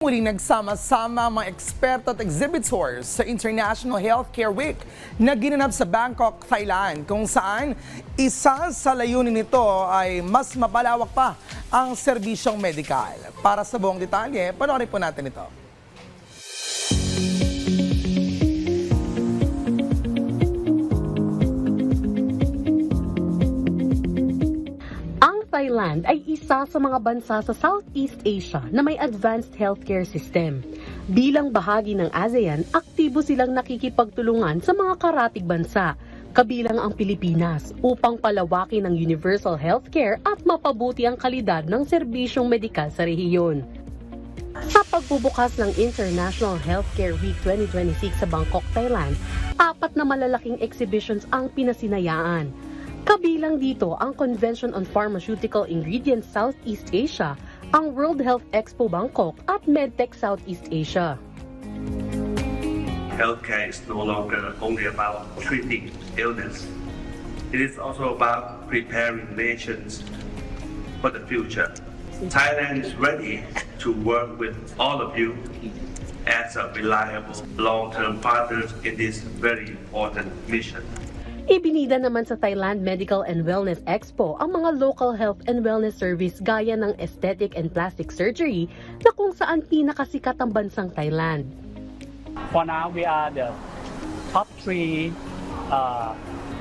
Muling nagsama-sama ang mga eksperto at exhibitors sa International Healthcare Week na ginanap sa Bangkok, Thailand, kung saan isa sa layunin nito ay mas mapalawak pa ang serbisyong medikal. Para sa buong detalye, panoorin po natin ito. Thailand ay isa sa mga bansa sa Southeast Asia na may advanced healthcare system. Bilang bahagi ng ASEAN, aktibo silang nakikipagtulungan sa mga karatig bansa, kabilang ang Pilipinas, upang palawakin ang universal healthcare at mapabuti ang kalidad ng serbisyong medikal sa rehiyon. Sa pagbubukas ng International Healthcare Week 2026 sa Bangkok, Thailand, 4 na malalaking exhibitions ang pinasinayaan. Kabilang dito ang Convention on Pharmaceutical Ingredients Southeast Asia, ang World Health Expo Bangkok at MedTech Southeast Asia. Healthcare is no longer only about treating illness. It is also about preparing nations for the future. Thailand is ready to work with all of you as a reliable long-term partners in this very important mission. Ibinida naman sa Thailand Medical and Wellness Expo ang mga local health and wellness service gaya ng aesthetic and plastic surgery na kung saan pinakasikat ang bansang Thailand. For now, we are the top 3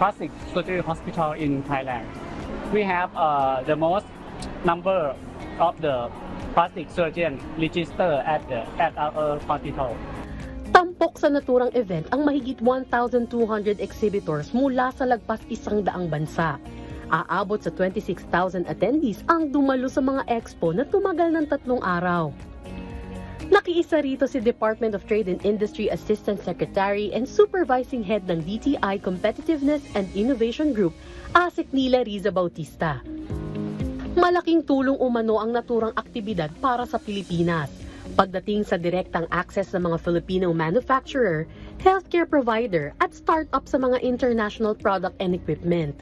plastic surgery hospital in Thailand. We have the most number of the plastic surgeons registered at our hospital. Tampok sa naturang event ang mahigit 1,200 exhibitors mula sa lagpas 100 bansa. Aabot sa 26,000 attendees ang dumalo sa mga expo na tumagal ng 3 araw. Nakiisa rito si Department of Trade and Industry Assistant Secretary and Supervising Head ng DTI Competitiveness and Innovation Group, Nila Riza Bautista. Malaking tulong umano ang naturang aktibidad para sa Pilipinas. Pagdating sa direktang access ng mga Filipino manufacturer, healthcare provider at startup sa mga international product and equipment.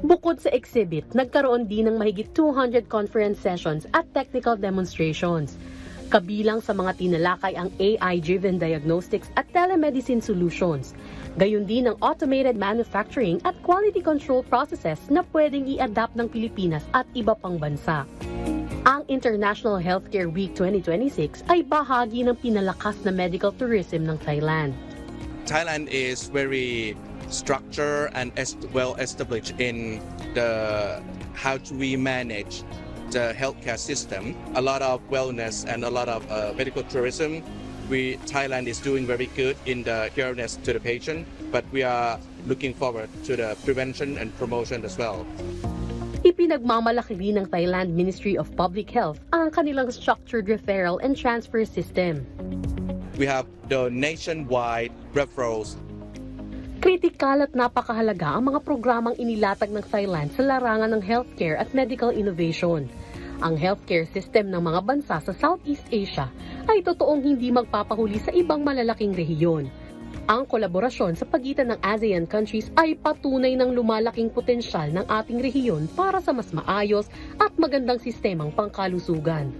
Bukod sa exhibit, nagkaroon din ng mahigit 200 conference sessions at technical demonstrations. Kabilang sa mga tinalakay ang AI-driven diagnostics at telemedicine solutions. Gayon din ang automated manufacturing at quality control processes na pwedeng i-adapt ng Pilipinas at iba pang bansa. Ang International Healthcare Week 2026 ay bahagi ng pinalakas na medical tourism ng Thailand. Thailand is very structured and well established in the how do we manage the healthcare system. A lot of wellness and a lot of medical tourism. Thailand is doing very good in the awareness to the patient, but we are looking forward to the prevention and promotion as well. Ipinagmamalaki rin ng Thailand Ministry of Public Health ang kanilang structured referral and transfer system. We have the nationwide referrals. Kritikal at napakahalaga ang mga programang inilatag ng Thailand sa larangan ng healthcare at medical innovation. Ang healthcare system ng mga bansa sa Southeast Asia ay totoong hindi magpapahuli sa ibang malalaking rehiyon. Ang kolaborasyon sa pagitan ng ASEAN countries ay patunay ng lumalaking potensyal ng ating rehiyon para sa mas maayos at magandang sistemang pangkalusugan.